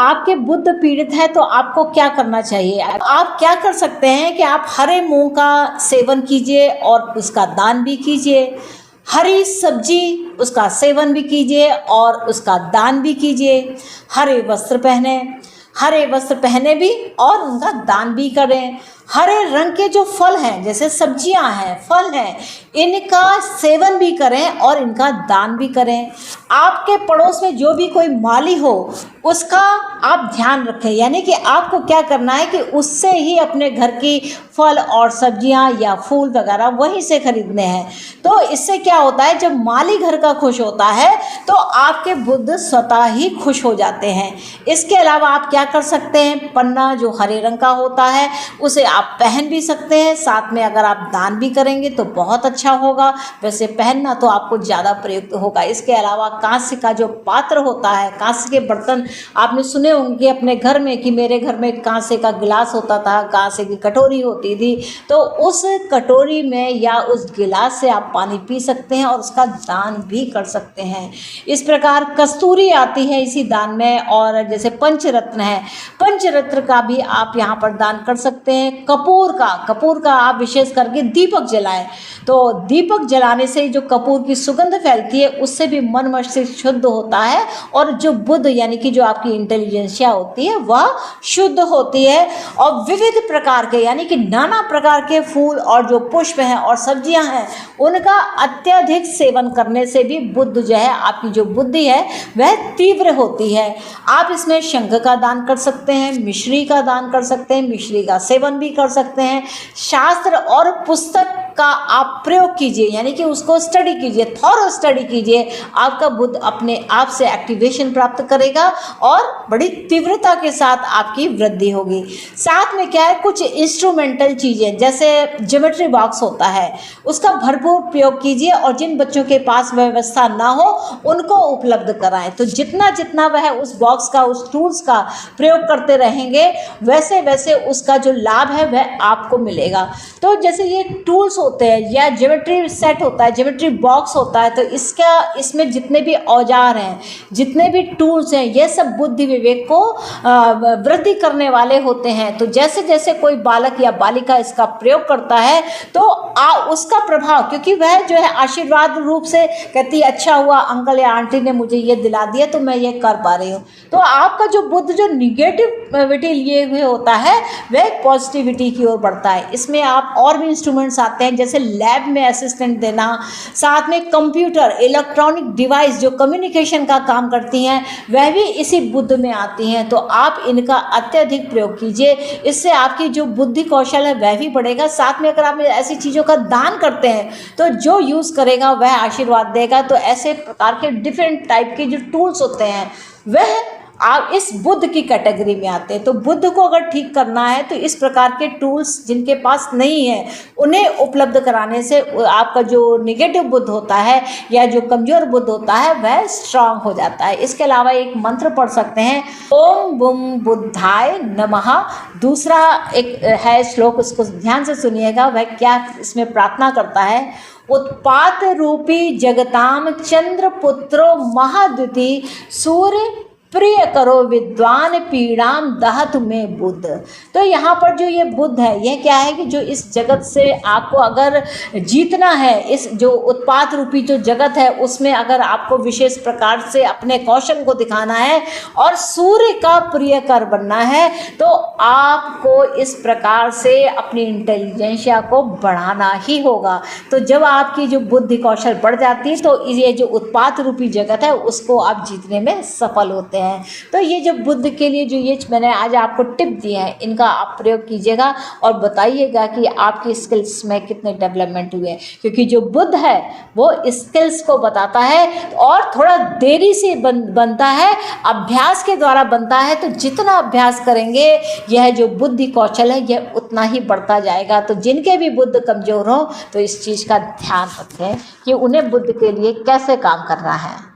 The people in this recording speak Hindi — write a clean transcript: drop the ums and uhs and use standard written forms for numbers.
आपके बुध पीड़ित है तो आपको क्या करना चाहिए? आप क्या कर सकते हैं कि आप हरे मूंग का सेवन कीजिए और उसका दान भी कीजिए। हरी सब्जी उसका सेवन भी कीजिए और उसका दान भी कीजिए। हरे वस्त्र पहने भी और उनका दान भी करें। हरे रंग के जो फल हैं, जैसे सब्जियां हैं, फल हैं, इनका सेवन भी करें और इनका दान भी करें। आपके पड़ोस में जो भी कोई माली हो उसका आप ध्यान रखें, यानी कि आपको क्या करना है कि उससे ही अपने घर की फल और सब्जियां या फूल वगैरह वहीं से खरीदने हैं। तो इससे क्या होता है, जब माली घर का खुश होता है तो आपके बुध स्वतः ही खुश हो जाते हैं। इसके अलावा आप क्या कर सकते हैं, पन्ना जो हरे रंग का होता है उसे आप पहन भी सकते हैं। साथ में अगर आप दान भी करेंगे तो बहुत अच्छा होगा। वैसे पहनना तो आपको ज़्यादा प्रयुक्त होगा। इसके अलावा कांस्य का जो पात्र होता है, कांस्य के बर्तन आपने सुने होंगे अपने घर में कि मेरे घर में कांसे का गिलास होता था, कांसे की कटोरी होती थी, तो उस कटोरी में या उस गिलास से आप पानी पी सकते हैं और उसका दान भी कर सकते हैं। इस प्रकार कस्तूरी आती है इसी दान में, और जैसे पंचरत्न है, पंचरत्न का भी आप यहाँ पर दान कर सकते हैं। कपूर का आप विशेष करके दीपक जलाएं, तो दीपक जलाने से जो कपूर की सुगंध फैलती है उससे भी मन मस्तिष्क शुद्ध होता है और जो बुध यानी कि जो आपकी इंटेलिजेंसिया होती है वह शुद्ध होती है। और विविध प्रकार के यानी कि नाना प्रकार के फूल और जो पुष्प हैं और सब्जियां हैं उनका अत्यधिक सेवन करने से भी बुध जो है, आपकी जो बुद्धि है वह तीव्र होती है। आप इसमें शंख का दान कर सकते हैं, मिश्री का दान कर सकते हैं, मिश्री का सेवन भी कर सकते हैं। शास्त्र और पुस्तक का आप प्रयोग कीजिए, यानी कि उसको स्टडी कीजिए, थॉरो स्टडी कीजिए। आपका बुध अपने आप से एक्टिवेशन प्राप्त करेगा और बड़ी तीव्रता के साथ आपकी वृद्धि होगी। साथ में क्या है, कुछ इंस्ट्रूमेंटल चीज़ें जैसे ज्योमेट्री बॉक्स होता है उसका भरपूर प्रयोग कीजिए, और जिन बच्चों के पास व्यवस्था ना हो उनको उपलब्ध कराएं। तो जितना जितना वह उस बॉक्स का, उस टूल्स का प्रयोग करते रहेंगे वैसे वैसे उसका जो लाभ है वह आपको मिलेगा। तो जैसे ये टूल्स होते हैं या ज्योमेट्री सेट होता है, ज्योमेट्री बॉक्स होता है, तो इसमें जितने भी औजार हैं, जितने भी टूल्स हैं, ये सब बुद्धि विवेक को वृद्धि करने वाले होते हैं। तो जैसे जैसे कोई बालक या बालिका इसका प्रयोग करता है तो उसका प्रभाव, क्योंकि वह जो है आशीर्वाद रूप से कहती है अच्छा हुआ अंकल या आंटी ने मुझे ये दिला दिया तो मैं ये कर पा रही हूँ। तो आपका जो बुद्ध जो निगेटिविटी लिए हुए होता है वह पॉजिटिविटी की ओर बढ़ता है। इसमें आप और भी इंस्ट्रूमेंट्स आते हैं, जैसे लैब में असिस्टेंट देना, साथ में कंप्यूटर, इलेक्ट्रॉनिक डिवाइस जो कम्युनिकेशन का काम करती हैं वह भी इसी बुद्ध में आती हैं। तो आप इनका अत्यधिक प्रयोग कीजिए, इससे आपकी जो बुद्धि कौशल है वह भी बढ़ेगा। साथ में अगर आप ऐसी चीज़ों का दान करते हैं तो जो यूज़ करेगा वह आशीर्वाद देगा। तो ऐसे प्रकार के डिफरेंट टाइप के जो टूल्स होते हैं वह आप इस बुद्ध की कैटेगरी में आते हैं। तो बुद्ध को अगर ठीक करना है तो इस प्रकार के टूल्स जिनके पास नहीं है उन्हें उपलब्ध कराने से आपका जो निगेटिव बुद्ध होता है या जो कमज़ोर बुद्ध होता है वह स्ट्रांग हो जाता है। इसके अलावा एक मंत्र पढ़ सकते हैं, ओम बुम बुद्धाय नमः। दूसरा एक है श्लोक, उसको ध्यान से सुनिएगा, वह क्या इसमें प्रार्थना करता है, उत्पात रूपी जगताम चंद्र पुत्रो महाद्युति सूर्य प्रिय करो विद्वान पीड़ाम दहत में बुद्ध। तो यहाँ पर जो ये बुद्ध है यह क्या है कि जो इस जगत से आपको अगर जीतना है, इस जो उत्पात रूपी जो जगत है उसमें अगर आपको विशेष प्रकार से अपने कौशल को दिखाना है और सूर्य का प्रिय कर बनना है तो आपको इस प्रकार से अपनी इंटेलिजेंसिया को बढ़ाना ही होगा। तो जब आपकी जो बुद्धि कौशल बढ़ जाती है तो ये जो उत्पात रूपी जगत है उसको आप जीतने में सफल होते हैं। तो ये जो बुद्ध के लिए जो ये मैंने आज आपको टिप दिए हैं इनका आप प्रयोग कीजिएगा और बताइएगा कि आपकी स्किल्स में कितने डेवलपमेंट हुए हैं, क्योंकि जो बुद्ध है वो स्किल्स को बताता है और थोड़ा देरी से बनता है, अभ्यास के द्वारा बनता है। तो जितना अभ्यास करेंगे यह जो बुद्धि कौशल है यह उतना ही बढ़ता जाएगा। तो जिनके भी बुद्ध कमज़ोर हो तो इस चीज़ का ध्यान रखें कि उन्हें बुद्ध के लिए कैसे काम करना है।